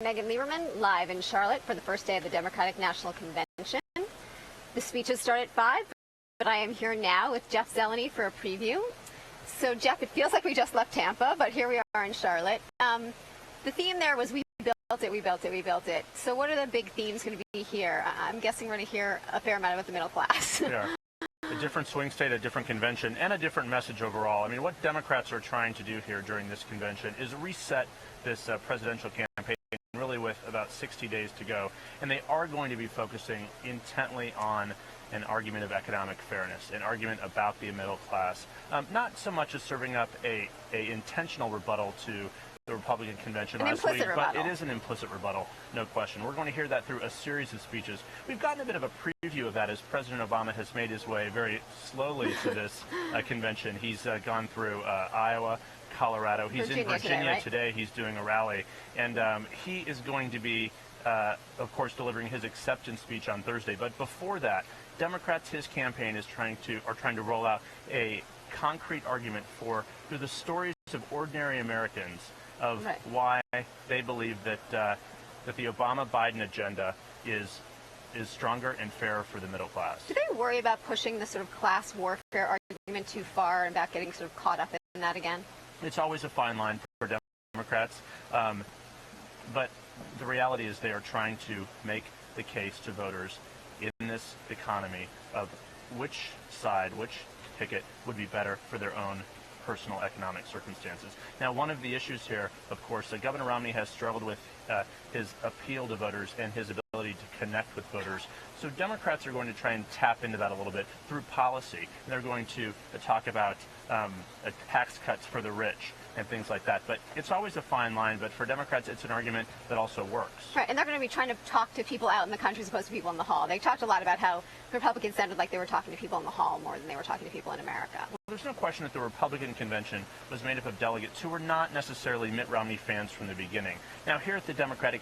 Megan Liberman, live in Charlotte for the first day of the Democratic National Convention. The speeches start at 5, but I am here now with Jeff Zeleny for a preview. So, Jeff, it feels like we just left Tampa, but here we are in Charlotte. The theme there was we built it, we built it, we built it. So what are the big themes going to be here? I'm guessing we're going to hear a fair amount about the middle class. Yeah. A different swing state, a different convention, and a different message overall. I mean, what Democrats are trying to do here during this convention is reset this presidential campaign really with about 60 days to go. And they are going to be focusing intently on an argument of economic fairness, an argument about the middle class, not so much as serving up a intentional rebuttal to the Republican convention last week, but it is an implicit rebuttal, no question. We're going to hear that through a series of speeches. We've gotten a bit of a preview of that as President Obama has made his way very slowly to this convention. He's gone through Iowa, Colorado. He's in Virginia today. He's doing a rally. And he is going to be, of course, delivering his acceptance speech on Thursday. But before that, Democrats, his campaign is trying to roll out a concrete argument through the stories of ordinary Americans of why they believe that the Obama-Biden agenda is stronger and fairer for the middle class. Do they worry about pushing the sort of class warfare argument too far and about getting sort of caught up in that again? It's always a fine line for Democrats, but the reality is they are trying to make the case to voters in this economy of which side, which ticket would be better for their own personal economic circumstances. Now, one of the issues here, of course, Governor Romney has struggled with his appeal to voters and his ability to connect with voters. So Democrats are going to try and tap into that a little bit through policy. They're going to talk about tax cuts for the rich and things like that. But it's always a fine line, but for Democrats, it's an argument that also works. Right, and they're going to be trying to talk to people out in the country as opposed to people in the hall. They talked a lot about how Republicans sounded like they were talking to people in the hall more than they were talking to people in America. Well, there's no question that the Republican convention was made up of delegates who were not necessarily Mitt Romney fans from the beginning. Now, here at the Democratic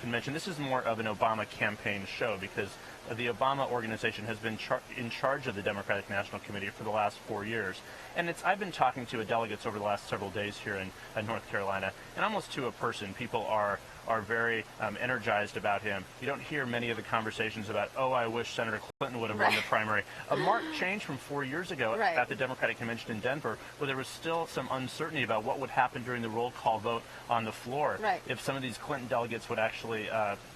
convention, this is more of an Obama campaign show because the Obama organization has been in charge of the Democratic National Committee for the last 4 years. And I've been talking to delegates over the last several days here in North Carolina, and almost to a person, people are very energized about him. You don't hear many of the conversations about, oh, I wish Senator Clinton would have won the primary. A marked change from 4 years ago at the Democratic Convention in Denver, where there was still some uncertainty about what would happen during the roll call vote on the floor. If some of these Clinton delegates would actually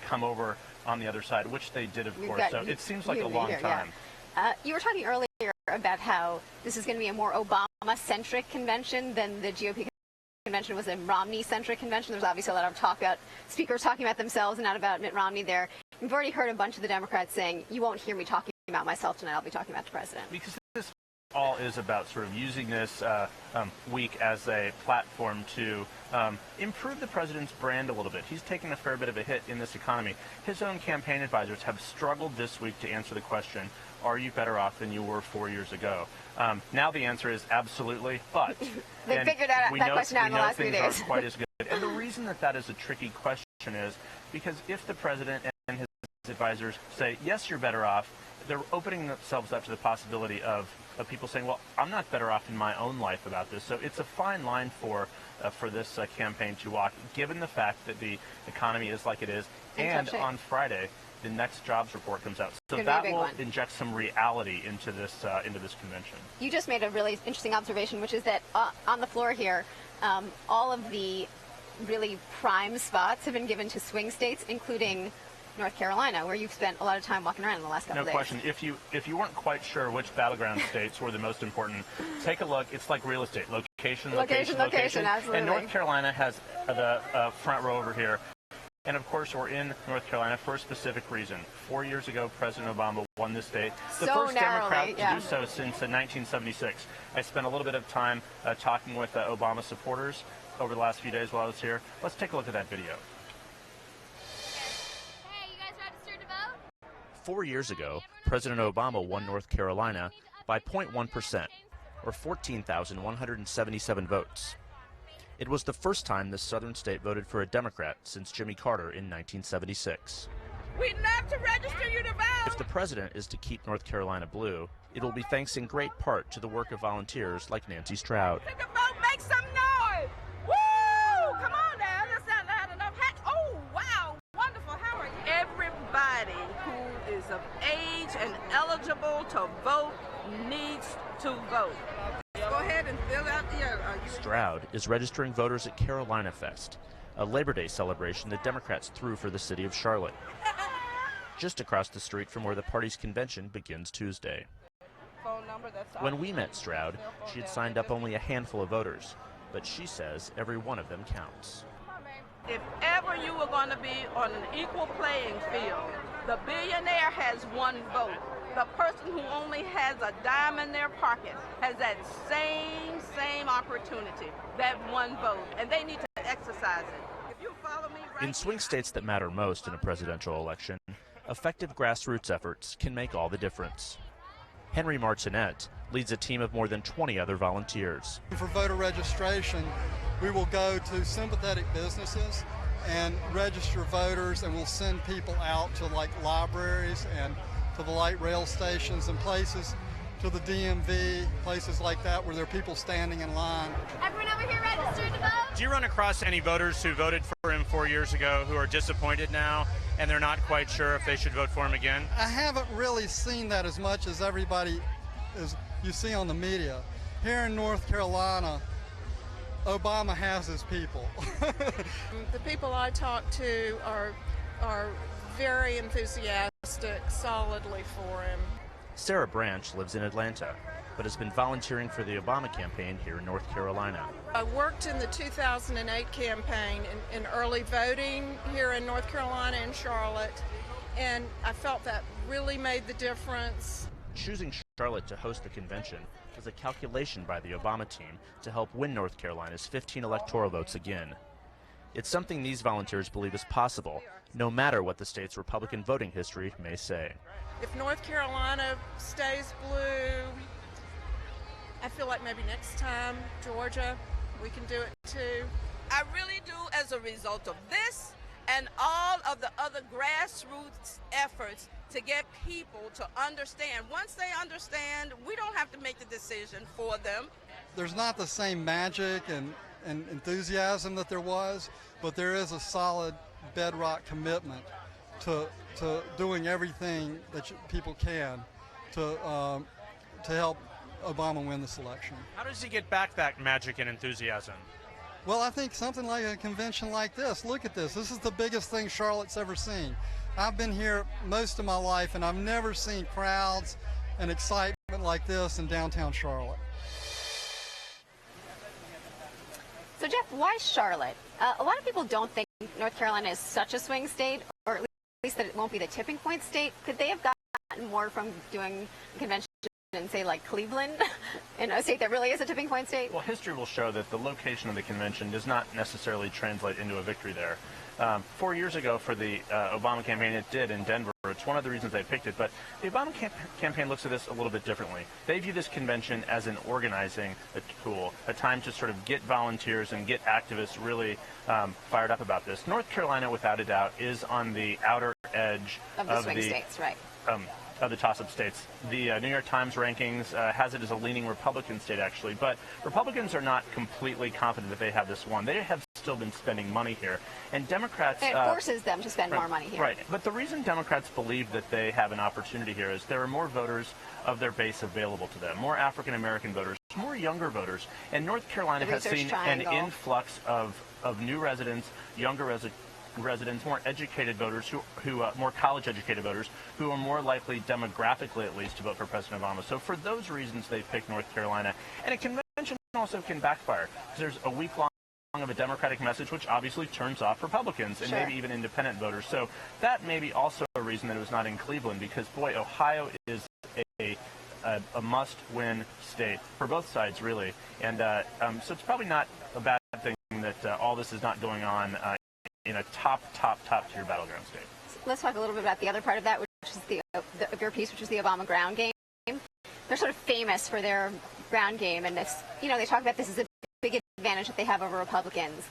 come over on the other side, which they did, of course. So it seems like a long time. You were talking earlier about how this is going to be a more Obama-centric convention than the GOP convention was a Romney-centric convention. There's obviously a lot of talk about speakers talking about themselves and not about Mitt Romney there. We've already heard a bunch of the Democrats saying, you won't hear me talking about myself tonight, I'll be talking about the president. Because this all is about sort of using this week as a platform to improve the president's brand a little bit. He's taken a fair bit of a hit in this economy. His own campaign advisors have struggled this week to answer the question, are you better off than you were 4 years ago? Now the answer is absolutely, but they figured that question out in the last few days. Things aren't quite as good. And the reason that is a tricky question is because if the president and his advisors say, yes, you're better off, they're opening themselves up to the possibility of people saying, well, I'm not better off in my own life about this. So it's a fine line for this campaign to walk, given the fact that the economy is like it is. And on Friday, the next jobs report comes out. So that will inject some reality into this convention. You just made a really interesting observation, which is that on the floor here, all of the really prime spots have been given to swing states, including North Carolina, where you've spent a lot of time walking around in the last couple of days. No question. If you weren't quite sure which battleground states were the most important, take a look. It's like real estate. Location. Absolutely. And North Carolina has the front row over here. And, of course, we're in North Carolina for a specific reason. 4 years ago, President Obama won this state. The first Democrat to do so since 1976. I spent a little bit of time talking with Obama supporters over the last few days while I was here. Let's take a look at that video. Hey, you guys registered to vote? 4 years ago, President Obama won North Carolina by 0.1%, or 14,177 votes. It was the first time this southern state voted for a Democrat since Jimmy Carter in 1976. We'd love to register you to vote! If the president is to keep North Carolina blue, it will be thanks in great part to the work of volunteers like Nancy Stroud. Take a vote, make some noise! Woo! Come on now, that's not loud enough. Oh, of age and eligible to vote needs to vote. Go ahead and fill out the... Stroud is registering voters at Carolina Fest, a Labor Day celebration the Democrats threw for the city of Charlotte, just across the street from where the party's convention begins Tuesday. When we met Stroud, she had signed up only a handful of voters, but she says every one of them counts. If ever you were going to be on an equal playing field, the billionaire has one vote. The person who only has a dime in their pocket has that same opportunity, that one vote, and they need to exercise it. If you follow me right In swing states that matter most in a presidential election, effective grassroots efforts can make all the difference. Henry Martinet leads a team of more than 20 other volunteers. For voter registration, we will go to sympathetic businesses and register voters, and we'll send people out to like libraries and to the light rail stations and places, to the DMV, places like that where there are people standing in line. Everyone over here registered to vote? Do you run across any voters who voted for him 4 years ago who are disappointed now and they're not quite sure if they should vote for him again? I haven't really seen that as much as everybody you see on the media. Here in North Carolina, Obama has his people. The people I talk to are very enthusiastic, solidly for him. Sarah Branch lives in Atlanta, but has been volunteering for the Obama campaign here in North Carolina. I worked in the 2008 campaign in early voting here in North Carolina and Charlotte, and I felt that really made the difference. Choosing Charlotte to host the convention was a calculation by the Obama team to help win North Carolina's 15 electoral votes again. It's something these volunteers believe is possible, no matter what the state's Republican voting history may say. If North Carolina stays blue, I feel like maybe next time, Georgia, we can do it too. I really do, as a result of this and all of the other grassroots efforts to get people to understand. Once they understand, we don't have to make the decision for them. There's not the same magic and enthusiasm that there was, but there is a solid bedrock commitment to doing everything that people can to help Obama win this election. How does he get back that magic and enthusiasm? Well, I think something like a convention like this. Look at this. This is the biggest thing Charlotte's ever seen. I've been here most of my life, and I've never seen crowds and excitement like this in downtown Charlotte. So, Jeff, why Charlotte? A lot of people don't think North Carolina is such a swing state, or at least that it won't be the tipping point state. Could they have gotten more from doing a convention in, say, like Cleveland, in a state that really is a tipping point state? Well, history will show that the location of the convention does not necessarily translate into a victory there. 4 years ago for the Obama campaign, it did in Denver. It's one of the reasons they picked it. But the Obama campaign looks at this a little bit differently. They view this convention as an organizing tool, a time to sort of get volunteers and get activists really fired up about this. North Carolina, without a doubt, is on the outer edge of the swing states, right? Of the toss-up states. The New York Times rankings has it as a leaning Republican state, actually. But Republicans are not completely confident that they have this one. They have still been spending money here. And Democrats... And it forces them to spend more money here. Right. But the reason Democrats believe that they have an opportunity here is there are more voters of their base available to them, more African-American voters, more younger voters. And North Carolina has seen an influx of new residents, younger residents, more educated voters, who more college-educated voters, who are more likely, demographically at least, to vote for President Obama. So for those reasons, they've picked North Carolina. And a convention also can backfire. There's a week-long of a Democratic message, which obviously turns off Republicans and maybe even independent voters. So that may be also a reason that it was not in Cleveland, because, boy, Ohio is a must-win state for both sides, really. And so it's probably not a bad thing that all this is not going on in a top-tier battleground state. Let's talk a little bit about the other part of that, which is of your piece, which is the Obama ground game. They're sort of famous for their ground game, and this, they talk about this as a big advantage that they have over Republicans.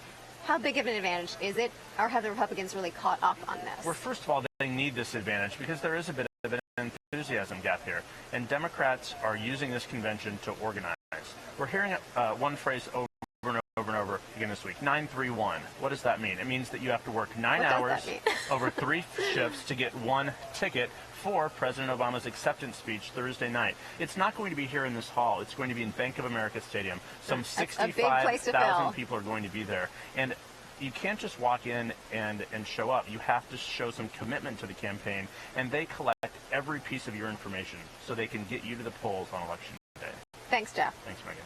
How big of an advantage is it, or have the Republicans really caught up on this? Well, first of all, they need this advantage because there is a bit of an enthusiasm gap here, and Democrats are using this convention to organize. We're hearing one phrase over and over and over, again this week. 931. What does that mean? It means that you have to work 9 What does hours that mean? over 3 shifts to get 1 ticket for President Obama's acceptance speech Thursday night. It's not going to be here in this hall. It's going to be in Bank of America Stadium. Some That's a big place to fill. 65,000 people are going to be there. And you can't just walk in and show up. You have to show some commitment to the campaign, and they collect every piece of your information so they can get you to the polls on Election Day. Thanks, Jeff. Thanks, Megan.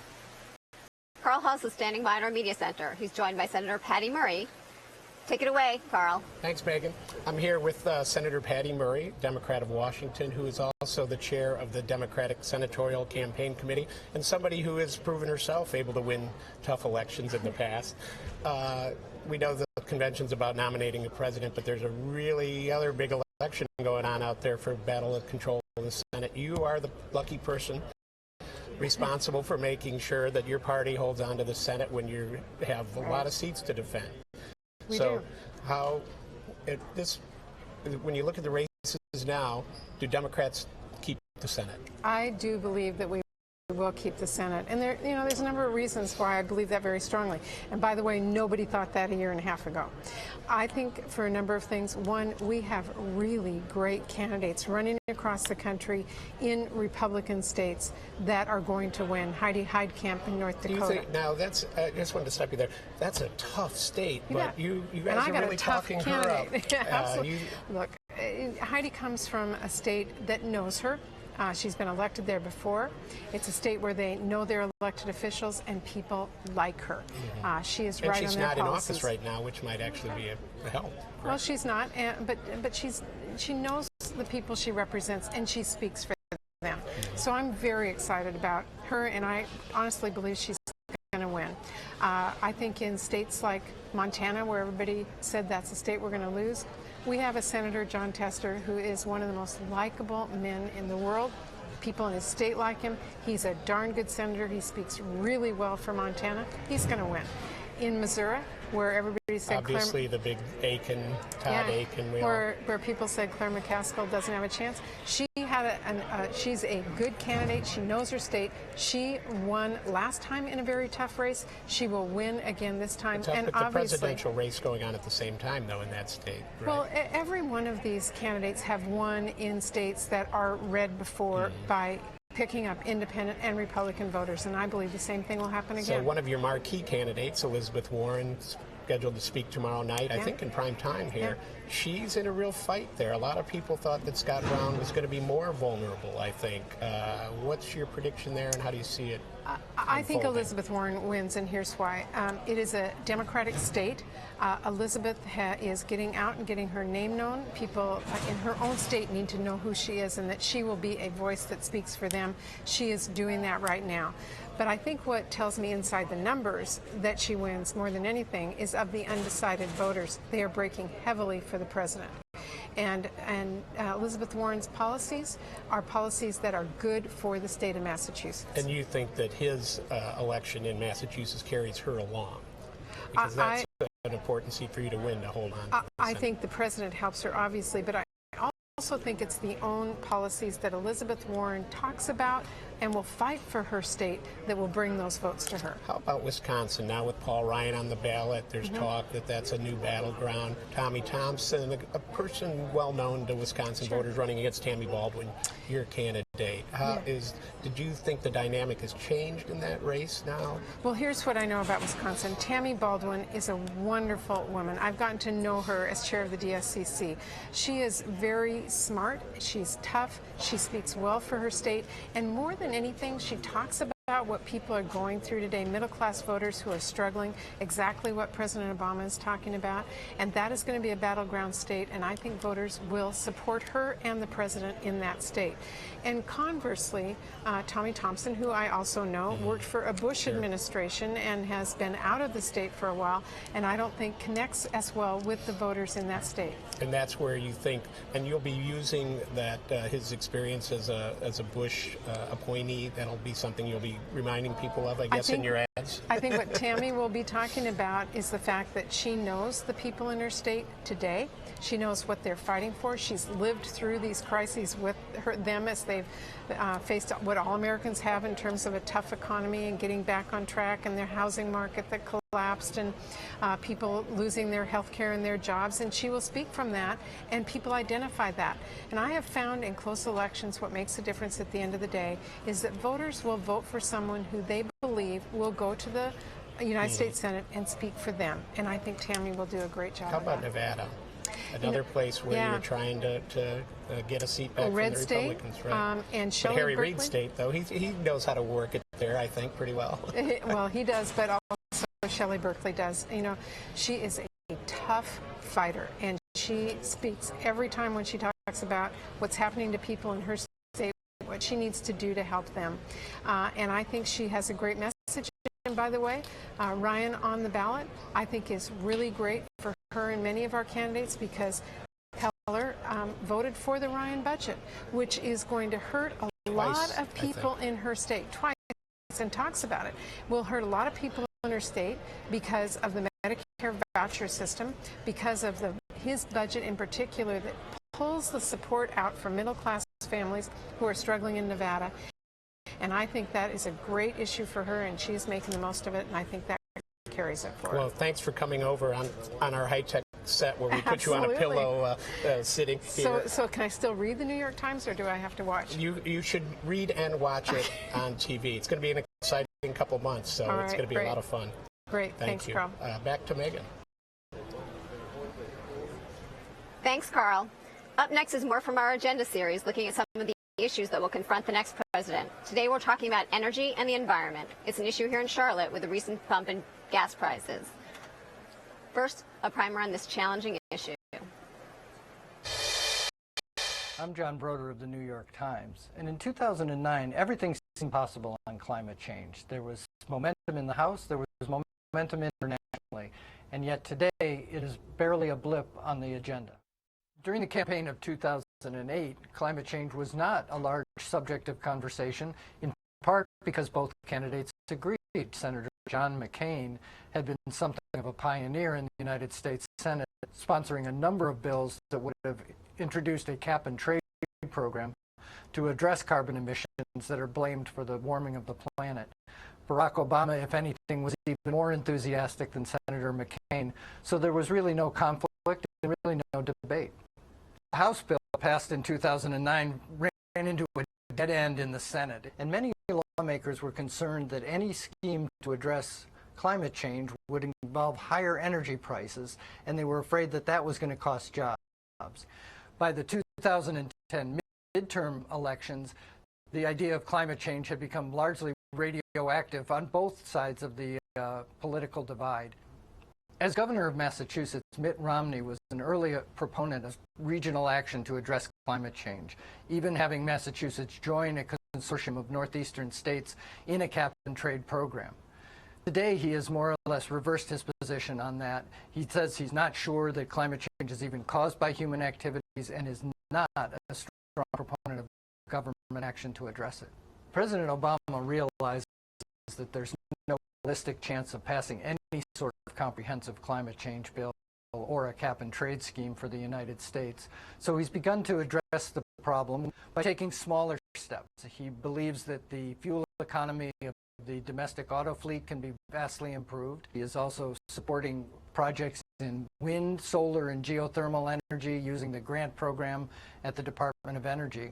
Carl Huss is standing by in our media center. He's joined by Senator Patty Murray. Take it away, Carl. Thanks, Megan. I'm here with Senator Patty Murray, Democrat of Washington, who is also the chair of the Democratic Senatorial Campaign Committee, and somebody who has proven herself able to win tough elections in the past. We know the convention's about nominating a president, but there's a really other big election going on out there for battle of control of the Senate. You are the lucky person responsible for making sure that your party holds on to the Senate when you have a lot of seats to defend. We so do. how when you look at the races now, do Democrats keep the Senate? I do believe that we will keep the Senate. And there's a number of reasons why I believe that very strongly. And by the way, nobody thought that a year and a half ago. I think for a number of things. One, we have really great candidates running across the country in Republican states that are going to win. Heidi Heidkamp in North Dakota. Do you think, now that's, I just wanted to stop you there. That's a tough state, but you guys are really talking her up. Yeah, absolutely. Look, Heidi comes from a state that knows her. She's been elected there before. It's a state where they know their elected officials and people like her. She is right on their policies. And she's not in office right now, which might actually be a help. Right? Well, she's not, but she knows the people she represents, and she speaks for them. So I'm very excited about her, and I honestly believe she's going to win. I think in states like Montana, where everybody said that's a state we're going to lose, we have a Senator, Jon Tester, who is one of the most likable men in the world. People in his state like him. He's a darn good senator. He speaks really well for Montana. He's going to win. In Missouri, where everybody said obviously the big Aiken, Todd Aiken, where people said Claire McCaskill doesn't have a chance. She had she's a good candidate. She knows her state. She won last time in a very tough race. She will win again this time. But and the obviously, presidential race going on at the same time, though, in that state. Right? Well, every one of these candidates have won in states that are red before by picking up independent and Republican voters, and I believe the same thing will happen again. So one of your marquee candidates, Elizabeth Warren, scheduled to speak tomorrow night, I think in prime time here. She's in a real fight there. A lot of people thought that Scott Brown was going to be more vulnerable, I think. What's your prediction there, and how do you see it I think Elizabeth Warren wins, and here's why. It is a Democratic state. Elizabeth is getting out and getting her name known. People in her own state need to know who she is and that she will be a voice that speaks for them. She is doing that right now. But I think what tells me inside the numbers that she wins more than anything is of the undecided voters. They are breaking heavily for the president. And Elizabeth Warren's policies are policies that are good for the state of Massachusetts. And you think that his election in Massachusetts carries her along? Because that's an important seat for you to win, to hold on to. I think the president helps her, obviously, but I also think it's the own policies that Elizabeth Warren talks about and will fight for her state that will bring those votes to her. How about Wisconsin? Now with Paul Ryan on the ballot, there's talk that that's a new battleground. Tommy Thompson, a person well known to Wisconsin voters, running against Tammy Baldwin, your candidate. Did you think the dynamic has changed in that race now? Well, here's what I know about Wisconsin. Tammy Baldwin is a wonderful woman. I've gotten to know her as chair of the DSCC. She is very smart. She's tough. She speaks well for her state. And more than anything, she talks about what people are going through today, middle-class voters who are struggling, exactly what President Obama is talking about, and that is going to be a battleground state, and I think voters will support her and the president in that state. And conversely, Tommy Thompson, who I also know, worked for a Bush administration and has been out of the state for a while, and I don't think connects as well with the voters in that state. And that's where you think, and you'll be using that his experience as a Bush appointee. That'll be something you'll be reminding people of, I guess, in your ads. I think what Tammy will be talking about is the fact that she knows the people in her state today. She knows what they're fighting for. She's lived through these crises with them as they've faced what all Americans have in terms of a tough economy and getting back on track, and their housing market that collapsed and people losing their health care and their jobs, and she will speak from that, and people identify that. And I have found in close elections what makes a difference at the end of the day is that voters will vote for someone who they believe will go to the United States Senate and speak for them. And I think Tammy will do a great job. How about Nevada? Another place where you're trying to get a seat back from the Republicans, right? And but Harry Reid's state, though, he knows how to work it there, I think, pretty well. Well, he does, but also Shelley Berkeley does. You know, she is a tough fighter, and she speaks every time when she talks about what's happening to people in her state, what she needs to do to help them. And I think she has a great message. And by the way, Ryan on the ballot, I think is really great for her and many of our candidates because Heller voted for the Ryan budget, which is going to hurt a lot of people in her state twice, and talks about it. Will hurt a lot of people in her state because of the Medicare voucher system, because of his budget in particular that pulls the support out for middle-class families who are struggling in Nevada. And I think that is a great issue for her, and she's making the most of it, and I think that carries it for her. Well, thanks for coming over on our high-tech set where we put you on a pillow sitting here. So can I still read the New York Times, or do I have to watch? You should read and watch it on TV. It's going to be an exciting couple months, so it's going to be a lot of fun. Great. Thanks, Carl. Back to Megan. Thanks, Carl. Up next is more from our agenda series, looking at some of the issues that will confront the next president. Today we're talking about energy and the environment. It's an issue here in Charlotte with the recent bump in gas prices. First, a primer on this challenging issue. I'm John Broder of the New York Times. And in 2009, everything seemed possible on climate change. There was momentum in the House, there was momentum internationally, and yet today it is barely a blip on the agenda. During the campaign of 2008, climate change was not a large subject of conversation, in part because both candidates agreed. Senator John McCain had been something of a pioneer in the United States Senate, sponsoring a number of bills that would have introduced a cap-and-trade program to address carbon emissions that are blamed for the warming of the planet. Barack Obama, if anything, was even more enthusiastic than Senator McCain, so there was really no conflict and really no debate. The House bill passed in 2009 ran into a dead end in the Senate, and many lawmakers were concerned that any scheme to address climate change would involve higher energy prices, and they were afraid that that was going to cost jobs. By the 2010 midterm elections, the idea of climate change had become largely radioactive on both sides of the political divide. As governor of Massachusetts, Mitt Romney was an early proponent of regional action to address climate change, even having Massachusetts join a consortium of northeastern states in a cap-and-trade program. Today, he has more or less reversed his position on that. He says he's not sure that climate change is even caused by human activities and is not a strong proponent of government action to address it. President Obama realizes that there's no realistic chance of passing any sort of comprehensive climate change bill or a cap-and-trade scheme for the United States. So he's begun to address the problem by taking smaller steps. He believes that the fuel economy of the domestic auto fleet can be vastly improved. He is also supporting projects in wind, solar, and geothermal energy using the grant program at the Department of Energy.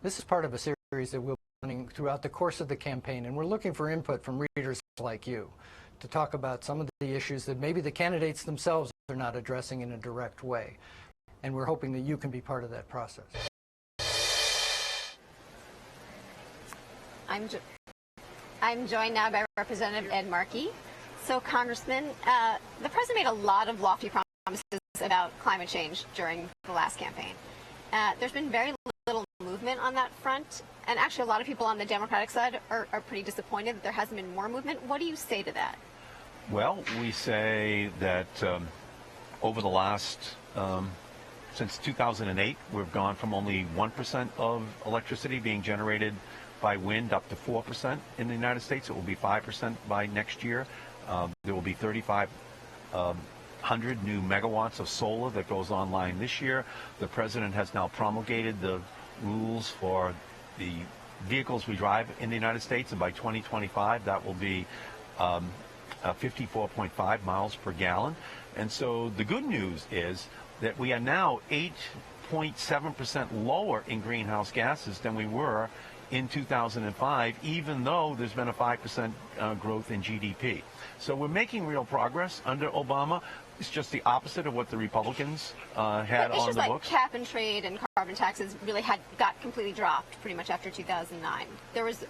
This is part of a series that we'll be running throughout the course of the campaign, and we're looking for input from readers like you to talk about some of the issues that maybe the candidates themselves are not addressing in a direct way. And we're hoping that you can be part of that process. I'm joined now by Representative Ed Markey. So, Congressman, the president made a lot of lofty promises about climate change during the last campaign. There's been very little movement on that front, and actually a lot of people on the Democratic side are pretty disappointed that there hasn't been more movement. What do you say to that? Well, we say that over the last, since 2008, we've gone from only 1% of electricity being generated by wind up to 4% in the United States. It will be 5% by next year. There will be 3,500 new megawatts of solar that goes online this year. The president has now promulgated the rules for the vehicles we drive in the United States, and by 2025 that will be 54.5 miles per gallon. And so the good news is that we are now 8.7% lower in greenhouse gases than we were in 2005, even though there's been a 5% growth in GDP. So we're making real progress under Obama. It's just the opposite of what the Republicans had on the books. Issues like cap and trade and carbon taxes really got completely dropped pretty much after 2009. There's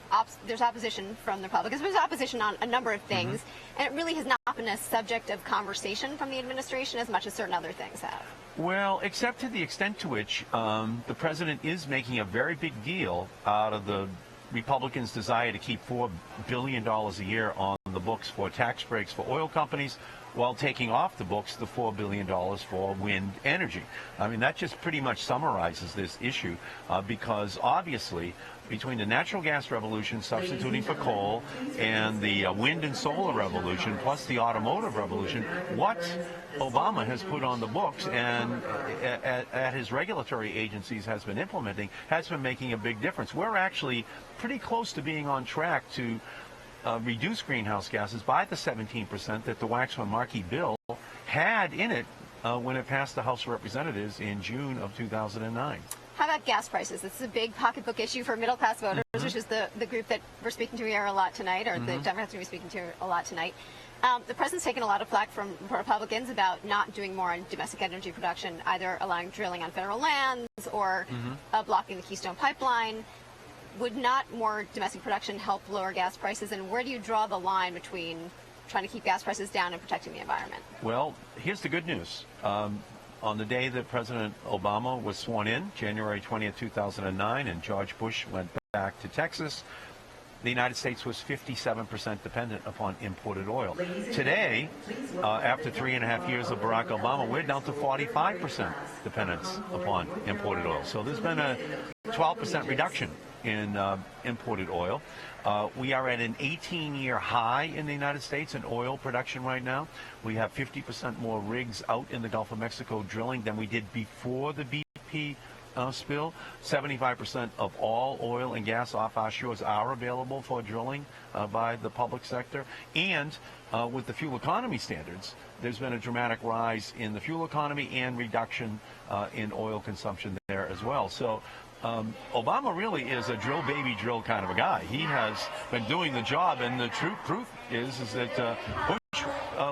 opposition from the Republicans. There's opposition on a number of things, and it really has not been a subject of conversation from the administration as much as certain other things have. Well, except to the extent to which the president is making a very big deal out of the Republicans' desire to keep $4 billion a year on the books for tax breaks for oil companies, while taking off the books the $4 billion for wind energy. I mean, that just pretty much summarizes this issue because obviously between the natural gas revolution substituting for coal and the wind and solar revolution plus the automotive revolution, what Obama has put on the books and at his regulatory agencies has been implementing has been making a big difference. We're actually pretty close to being on track to reduce greenhouse gases by the 17% that the Waxman-Markey bill had in it when it passed the House of Representatives in June of 2009. How about gas prices? This is a big pocketbook issue for middle-class voters, which is the group that we're speaking to here a lot tonight, or the Democrats are going to be speaking to a lot tonight. The president's taken a lot of flack from Republicans about not doing more on domestic energy production, either allowing drilling on federal lands or blocking the Keystone Pipeline. Would not more domestic production help lower gas prices, and where do you draw the line between trying to keep gas prices down and protecting the environment? Well, here's the good news. On the day that President Obama was sworn in, January 20th, 2009, and George Bush went back to Texas, the United States was 57% dependent upon imported oil. Today, after 3.5 years of Barack Obama, we're down to 45% dependence upon imported oil. So there's been a 12% reduction in imported oil. We are at an 18-year high in the United States in oil production right now. We have 50% more rigs out in the Gulf of Mexico drilling than we did before the BP spill. 75% of all oil and gas off our shores are available for drilling by the public sector. And with the fuel economy standards, there's been a dramatic rise in the fuel economy and reduction in oil consumption there as well. So Obama really is a drill baby drill kind of a guy. He has been doing the job, and the proof is that Bush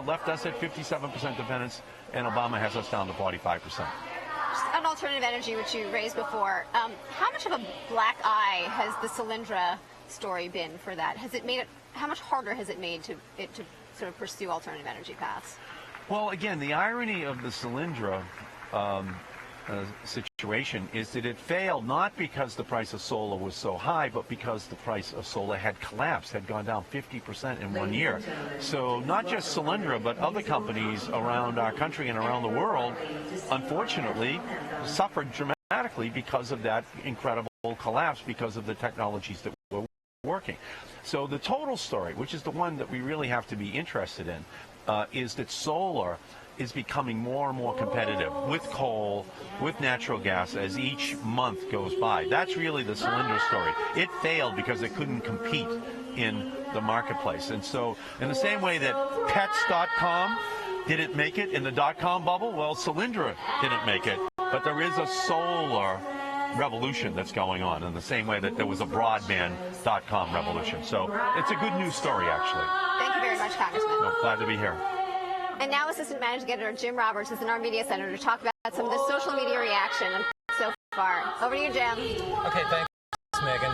left us at 57% dependence, and Obama has us down to 45%. On alternative energy, which you raised before, how much of a black eye has the Solyndra story been for that? Has it made it? How much harder has it made to sort of pursue alternative energy paths? Well, again, the irony of the Solyndra situation is that it failed not because the price of solar was so high, but because the price of solar had collapsed, had gone down 50% in 1 year. So not just Solyndra, but other companies around our country and around the world, unfortunately, suffered dramatically because of that incredible collapse, because of the technologies that were working. So the total story, which is the one that we really have to be interested in, is that solar is becoming more and more competitive with coal, with natural gas as each month goes by. That's really the Solyndra story. It failed because it couldn't compete in the marketplace. And so in the same way that pets.com didn't make it in the dot-com bubble, well, Solyndra didn't make it. But there is a solar revolution that's going on in the same way that there was a broadband.com revolution. So it's a good news story, actually. Thank you very much, Congressman. No, glad to be here. And now Assistant Managing Editor Jim Roberts is in our media center to talk about some of the social media reaction so far. Over to you, Jim. Okay, thanks, Megan.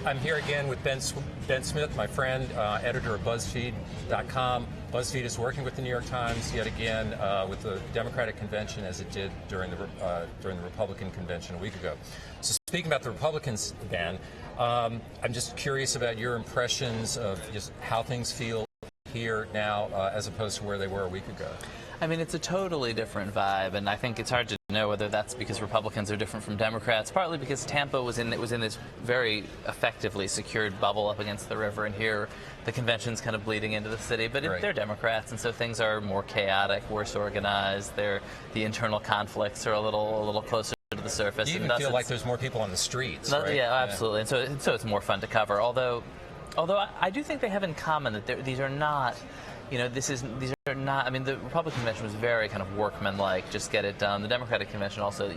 I'm here again with Ben Smith, my friend, editor of BuzzFeed.com. BuzzFeed is working with the New York Times yet again with the Democratic convention, as it did during the Republican convention a week ago. So speaking about the Republicans, Ben, I'm just curious about your impressions of just how things feel here now as opposed to where they were a week ago. I mean, it's a totally different vibe, and I think it's hard to know whether that's because Republicans are different from Democrats, partly because Tampa was in this very effectively secured bubble up against the river, and here the convention's kind of bleeding into the city, but they're Democrats, and so things are more chaotic, worse organized. The internal conflicts are a little closer to the surface. You even feel like there's more people on the streets, right? Yeah, absolutely. And so it's more fun to cover, although Although I do think they have in common that these are not, these are not. I mean, the Republican convention was very kind of workmanlike, just get it done. The Democratic convention also,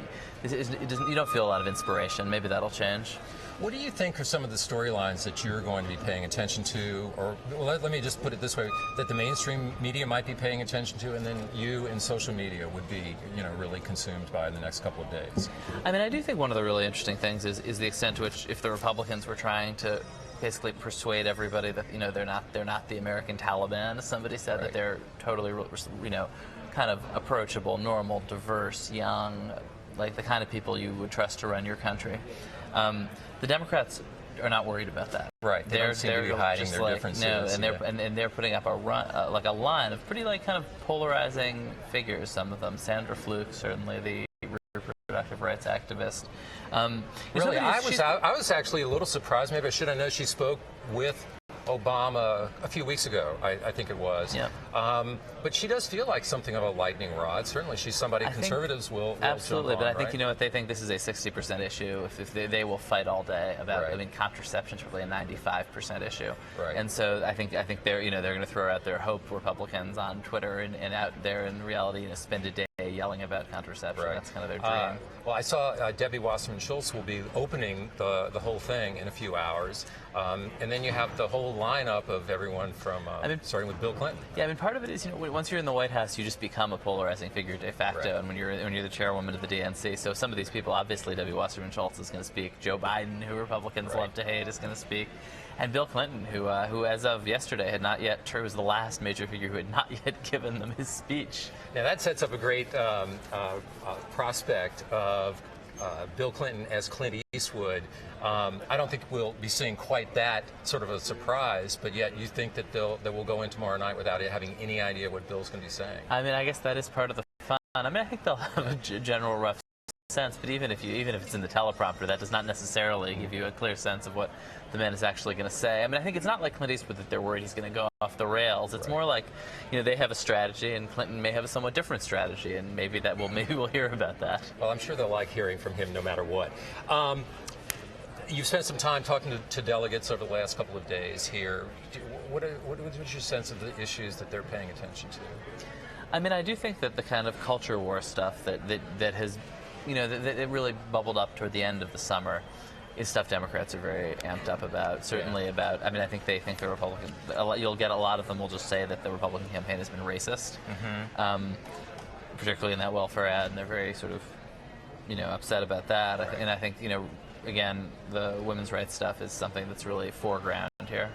you don't feel a lot of inspiration. Maybe that'll change. What do you think are some of the storylines that you're going to be paying attention to, or let me just put it this way, that the mainstream media might be paying attention to, and then you in social media would be, really consumed by in the next couple of days? I mean, I do think one of the really interesting things is the extent to which, if the Republicans were trying to basically persuade everybody that they're not the American Taliban, as somebody said, that they're totally kind of approachable, normal, diverse, young, like the kind of people you would trust to run your country. The Democrats are not worried about that. Right. They don't seem to be hiding their differences. No, and they're putting up a line of pretty kind of polarizing figures. Some of them, Sandra Fluke, certainly the reproductive rights activist. Really, I was actually a little surprised. Maybe I should have known she spoke with Obama a few weeks ago, I think it was. Yeah. But she does feel like something of a lightning rod. Certainly, she's somebody conservatives will absolutely. jump on, but I think they think this is a 60% issue. If they will fight all day about. I mean, contraception's really a 95% issue. Right. And so I think they're they're going to throw out their hope Republicans on Twitter and out there in reality spend a day yelling about contraception. Right. That's kind of their dream. Well, I saw Debbie Wasserman Schultz will be opening the whole thing in a few hours, and then you have the whole lineup of everyone from starting with Bill Clinton. Yeah, I mean, part of it is once you're in the White House, you just become a polarizing figure de facto, and when you're the chairwoman of the DNC, so some of these people, obviously Debbie Wasserman Schultz is going to speak, Joe Biden, who Republicans love to hate, is going to speak, and Bill Clinton, who as of yesterday had not yet, was the last major figure who had not yet given them his speech. Now that sets up a great prospect of Bill Clinton as Clint Eastwood. I don't think we'll be seeing quite that sort of a surprise, but yet you think that we'll go in tomorrow night without having any idea what Bill's going to be saying. I mean, I guess that is part of the fun. I mean, I think they'll have a general rough sense, but even if it's in the teleprompter, that does not necessarily give you a clear sense of what the man is actually going to say. I mean, I think it's not like Clint Eastwood that they're worried he's going to go off the rails. It's more like, they have a strategy, and Clinton may have a somewhat different strategy, and maybe we'll hear about that. Well, I'm sure they'll like hearing from him no matter what. You've spent some time talking to delegates over the last couple of days here. What's your sense of the issues that they're paying attention to? I mean, I do think that the kind of culture war stuff that has, that it really bubbled up toward the end of the summer is stuff Democrats are very amped up about. Certainly about, I mean, I think they think the Republican, you'll get a lot of them will just say that the Republican campaign has been racist, particularly in that welfare ad, and they're very sort of, upset about that. Right. And I think, again, the women's rights stuff is something that's really foreground here.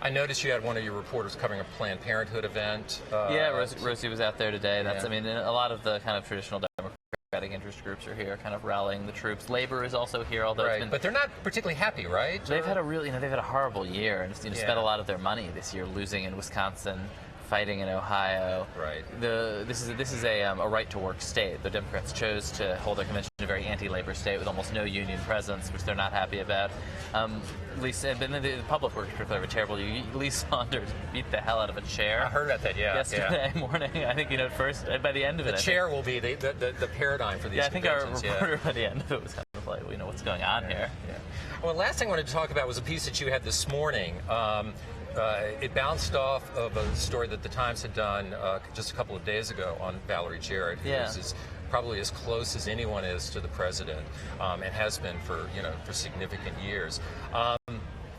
I noticed you had one of your reporters covering a Planned Parenthood event. Yeah, Rosie was out there today. I mean, a lot of the kind of traditional Democratic interest groups are here, kind of rallying the troops. Labor is also here, although it's been, but they're not particularly happy, right? They've had a horrible year, and spent a lot of their money this year losing in Wisconsin, fighting in Ohio. Right. This is a right-to-work state. The Democrats chose to hold their convention in a very anti-labor state with almost no union presence, which they're not happy about. The public works particularly terrible. Lee Saunders beat the hell out of a chair. I heard about that. Yeah. Yesterday morning, I think at first, by the end of it, the chair will be the paradigm for these. Yeah, I think our reporter by the end of it was kind of like, what's going on here? Yeah. Well, the last thing I wanted to talk about was a piece that you had this morning. It bounced off of a story that the Times had done just a couple of days ago on Valerie Jarrett, who is probably as close as anyone is to the president, and has been for significant years.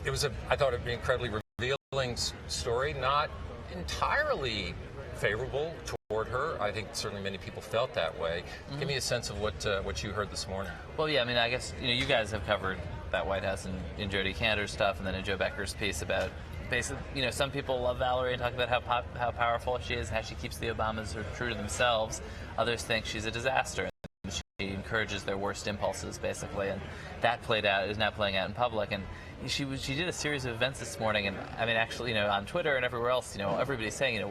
It was I thought it'd be an incredibly revealing story, not entirely favorable toward her. I think certainly many people felt that way. Give me a sense of what you heard this morning. Well, yeah, I mean, I guess you guys have covered that White House in Jody Caner's stuff, and then in Joe Becker's piece about. Basically, some people love Valerie and talk about how powerful she is and how she keeps the Obamas true to themselves. Others think she's a disaster. And she encourages their worst impulses, basically, and that is now playing out in public. And she did a series of events this morning, and I mean, actually, on Twitter and everywhere else, everybody's saying,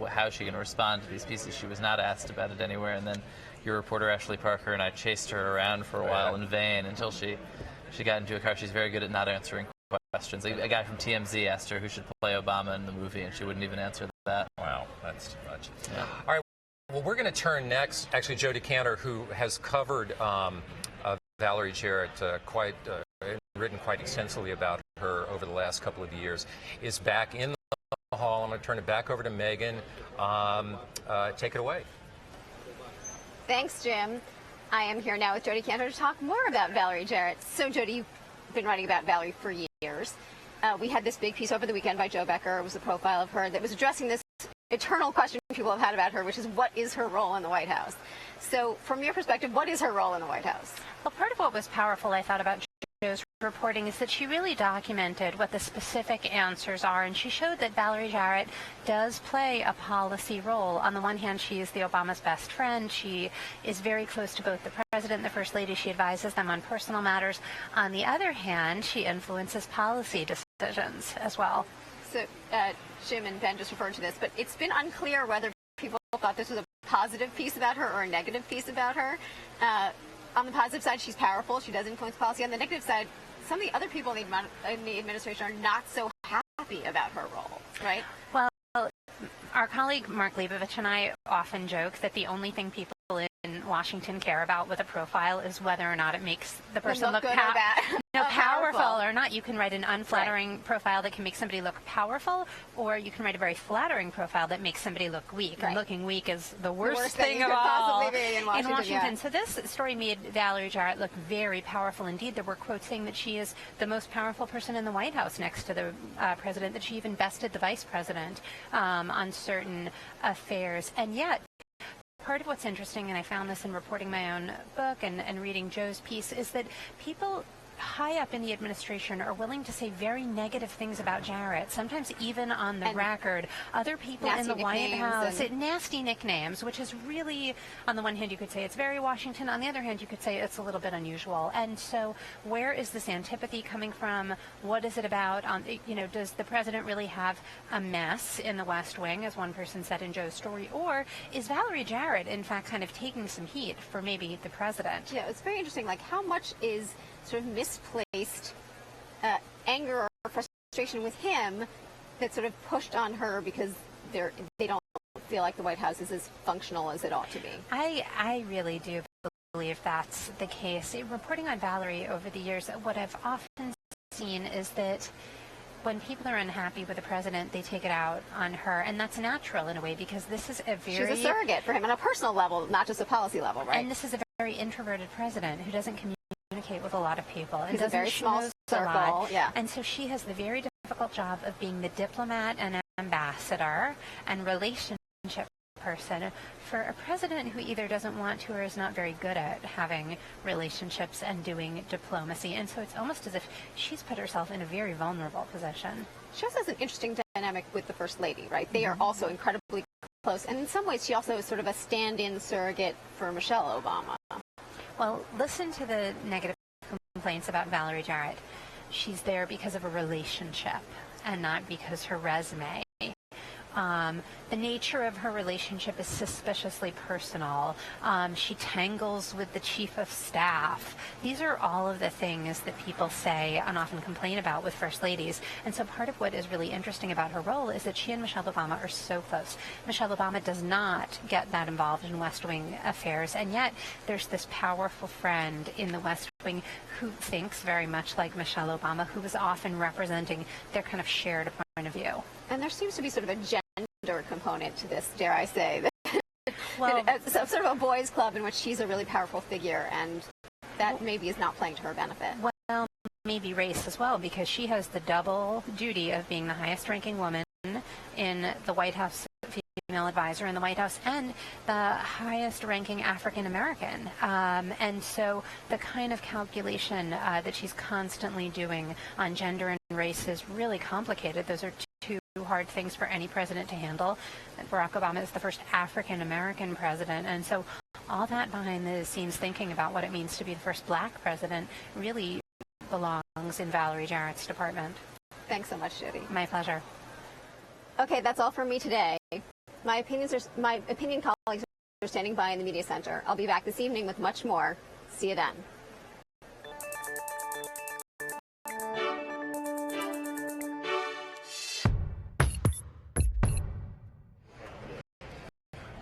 how is she going to respond to these pieces? She was not asked about it anywhere, and then your reporter Ashley Parker and I chased her around for a while in vain until she got into a car. She's very good at not answering questions. A guy from TMZ asked her who should play Obama in the movie, and she wouldn't even answer that. Wow, that's too much. Yeah. All right, well, we're going to turn next, actually, Jody Caner, who has covered Valerie Jarrett written quite extensively about her over the last couple of years, is back in the hall. I'm going to turn it back over to Megan. Take it away. Thanks, Jim. I am here now with Jody Caner to talk more about Valerie Jarrett. So, Jody, you've been writing about Valerie for years. We had this big piece over the weekend by Joe Becker. It was a profile of her that was addressing this eternal question people have had about her, which is, what is her role in the White House? So, from your perspective, what is her role in the White House? Well, part of what was powerful, I thought, about Joe's reporting is that she really documented what the specific answers are, and she showed that Valerie Jarrett does play a policy role. On the one hand, she is the Obama's best friend. She is very close to both the president and the first lady. She advises them on personal matters. On the other hand, she influences policy decisions as well. So, Jim and Ben just referred to this, but it's been unclear whether people thought this was a positive piece about her or a negative piece about her. On the positive side, she's powerful. She does influence policy. On the negative side, some of the other people in the administration are not so happy about her role, right? Well, our colleague Mark Leibovich and I often joke that the only thing people in Washington care about with a profile is whether or not it makes the person look powerful or not. You can write an unflattering profile that can make somebody look powerful, or you can write a very flattering profile that makes somebody look weak. And looking weak is the worst thing of all in Washington. Yeah. So this story made Valerie Jarrett look very powerful indeed. There were quotes saying that she is the most powerful person in the White House next to the president, that she even bested the vice president on certain affairs. And yet, part of what's interesting, and I found this in reporting my own book and reading Joe's piece, is that people high up in the administration are willing to say very negative things about Jarrett, sometimes even on the record. Other people in the White House, nasty nicknames, which is really, on the one hand, you could say it's very Washington. On the other hand, you could say it's a little bit unusual. And so where is this antipathy coming from? What is it about? Does the president really have a mess in the West Wing, as one person said in Joe's story? Or is Valerie Jarrett, in fact, kind of taking some heat for maybe the president? Yeah, it's very interesting. Like, how much is sort of misplaced anger or frustration with him that's sort of pushed on her because they don't feel like the White House is as functional as it ought to be? I really do believe that's the case. Reporting on Valerie over the years, what I've often seen is that when people are unhappy with the president, they take it out on her, and that's natural in a way, because this is a very... She's a surrogate for him on a personal level, not just a policy level, right? And this is a very introverted president who doesn't communicate with a lot of people and doesn't a very small circle. Yeah. And so she has the very difficult job of being the diplomat and ambassador and relationship person for a president who either doesn't want to or is not very good at having relationships and doing diplomacy. And so it's almost as if she's put herself in a very vulnerable position. She also has an interesting dynamic with the First Lady, right? They are also incredibly close. And in some ways, she also is sort of a stand-in surrogate for Michelle Obama. Well, listen to the negative complaints about Valerie Jarrett. She's there because of a relationship and not because her resume. The nature of her relationship is suspiciously personal. She tangles with the chief of staff. These are all of the things that people say and often complain about with first ladies. And so part of what is really interesting about her role is that she and Michelle Obama are so close. Michelle Obama does not get that involved in West Wing affairs, and yet there's this powerful friend in the West Wing who thinks very much like Michelle Obama, who is often representing their kind of shared point of view. And there seems to be sort of a gender component to this, dare I say. Well, sort of a boys' club in which she's a really powerful figure, and that maybe is not playing to her benefit. Well, maybe race as well, because she has the double duty of being the highest-ranking woman in the White House, female advisor in the White House, and the highest-ranking African-American. And so the kind of calculation that she's constantly doing on gender and race is really complicated. Those are two hard things for any president to handle. Barack Obama is the first African-American president, and so all that behind the scenes thinking about what it means to be the first black president really belongs in Valerie Jarrett's department. Thanks so much, Jody. My pleasure. Okay, that's all from me today. My opinion colleagues are standing by in the media center. I'll be back this evening with much more. See you then.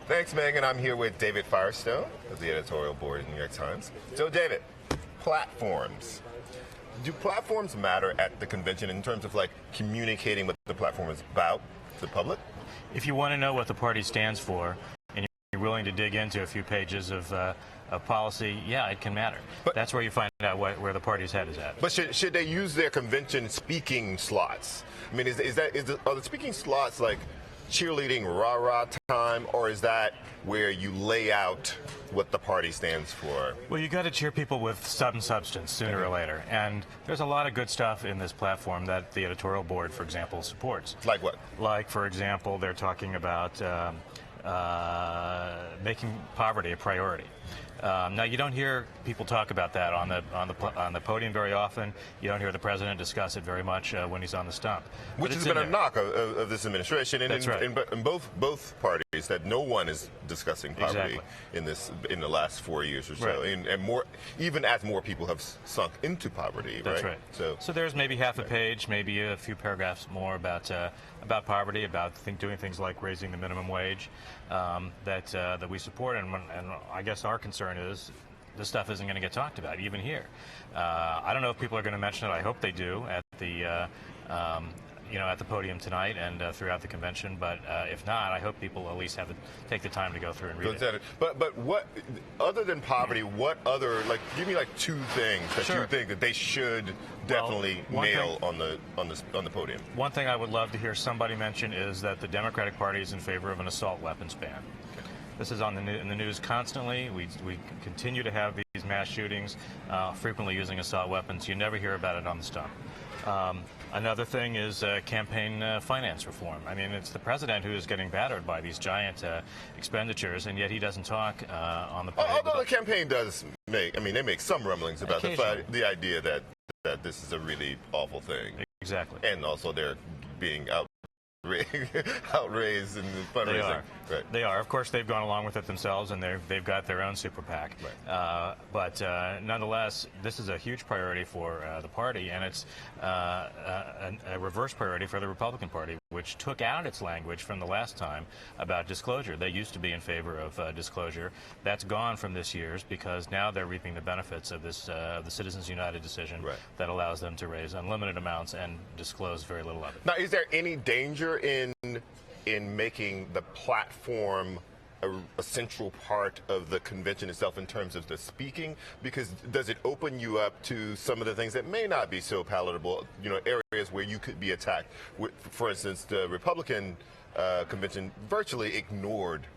Thanks, Megan. I'm here with David Firestone of the editorial board at New York Times. So, David, platforms. Do platforms matter at the convention in terms of like communicating what the platform is about to the public? If you want to know what the party stands for, and you're willing to dig into a few pages of policy, yeah, it can matter. But that's where you find out where the party's head is at. But should they use their convention speaking slots? I mean, are the speaking slots like cheerleading rah-rah time, or is that where you lay out what the party stands for? Well, you got to cheer people with some substance sooner or later, and there's a lot of good stuff in this platform that the editorial board, for example, supports. Like what? Like, for example, they're talking about making poverty a priority. Now, you don't hear people talk about that on the podium very often. You don't hear the president discuss it very much when he's on the stump. Which has been a knock of this administration, and That's right. in both parties, that no one is discussing poverty in the last 4 years or so, Right. and more, even as more people have sunk into poverty. That's right. So there's maybe half a page, maybe a few paragraphs more about poverty, about doing things like raising the minimum wage that we support, and I guess our concern is this stuff isn't going to get talked about, even here. I don't know if people are going to mention it. I hope they do at the at the podium tonight and throughout the convention. But if not, I hope people at least take the time to go through and read it. But what, other than poverty, what other, like, give me like two things that you think that they should definitely nail on the podium. One thing I would love to hear somebody mention is that the Democratic Party is in favor of an assault weapons ban. This is in the news constantly. We continue to have these mass shootings, frequently using assault weapons. You never hear about it on the stump. Another thing is campaign finance reform. I mean, it's the president who is getting battered by these giant expenditures, and yet he doesn't talk on the podium. Although the campaign does they make some rumblings about the idea that this is a really awful thing. Exactly. And also they're being outraised in the fundraising. They are. Of course, they've gone along with it themselves, and they've got their own super PAC. But nonetheless, this is a huge priority for the party, and it's a reverse priority for the Republican Party, which took out its language from the last time about disclosure. They used to be in favor of disclosure. That's gone from this year's because now they're reaping the benefits of this the Citizens United decision that allows them to raise unlimited amounts and disclose very little of it. Now, is there any danger in making the platform a central part of the convention itself in terms of the speaking? Because does it open you up to some of the things that may not be so palatable, areas where you could be attacked? For instance, the Republican convention virtually ignored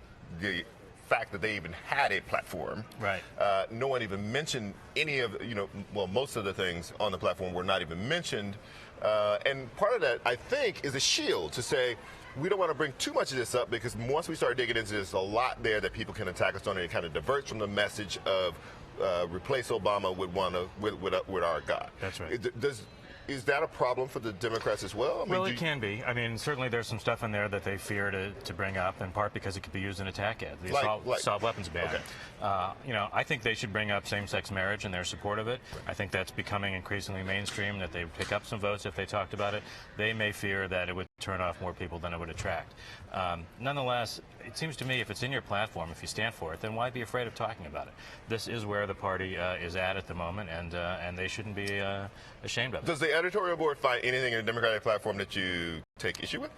the fact that they even had a platform. Right. No one even mentioned any of, most of the things on the platform were not even mentioned. And part of that, I think, is a shield to say, we don't want to bring too much of this up because once we start digging into this, there's a lot there that people can attack us on, and it kind of diverts from the message of replace Obama with our God. That's right. Is that a problem for the Democrats as well? Well, it can be. I mean, certainly there's some stuff in there that they fear to bring up, in part because it could be used in attack ads. The assault weapons ban. Okay. I think they should bring up same-sex marriage and their support of it. I think that's becoming increasingly mainstream, that they would pick up some votes if they talked about it. They may fear that it would turn off more people than it would attract. Nonetheless, it seems to me if it's in your platform, if you stand for it, then why be afraid of talking about it? This is where the party is at the moment, and they shouldn't be ashamed of it. Does the editorial board find anything in the Democratic platform that you take issue with?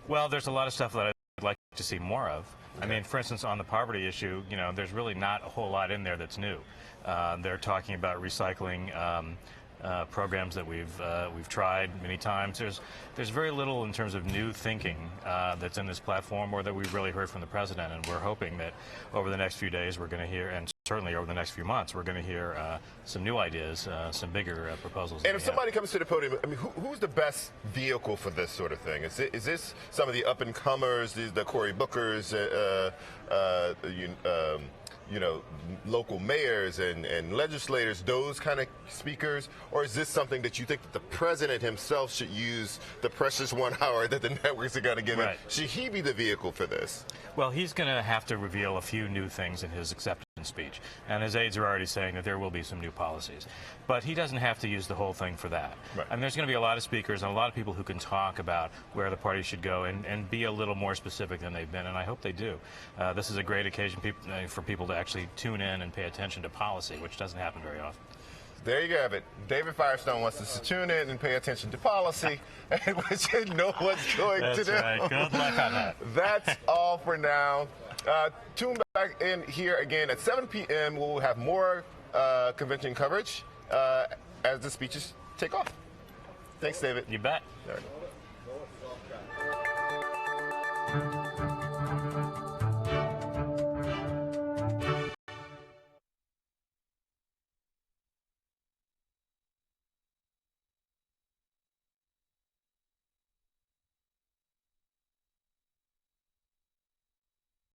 Well, there's a lot of stuff that I'd like to see more of. I mean, for instance, on the poverty issue, there's really not a whole lot in there that's new. They're talking about recycling programs that we've tried many times. There's very little in terms of new thinking that's in this platform, or that we've really heard from the president. And we're hoping that over the next few days we're going to hear, and certainly over the next few months, we're going to hear some new ideas, some bigger proposals. And if somebody comes to the podium, I mean, who's the best vehicle for this sort of thing? Is this some of the up-and-comers, the Cory Bookers, local mayors and legislators, those kind of speakers? Or is this something that you think that the president himself should use the precious 1 hour that the networks are going to give him? Should he be the vehicle for this? Well, he's going to have to reveal a few new things in his acceptance speech. And his aides are already saying that there will be some new policies. But he doesn't have to use the whole thing for that. I mean, there's going to be a lot of speakers and a lot of people who can talk about where the party should go and be a little more specific than they've been, and I hope they do. This is a great occasion for people to actually tune in and pay attention to policy, which doesn't happen very often. There you have it. David Firestone wants us to tune in and pay attention to policy, which you know what's going to do. That's right. Good luck on that. That's all for now. Tune back in here again at 7 p.m. We'll have more convention coverage as the speeches take off. Thanks, David. You bet. All right.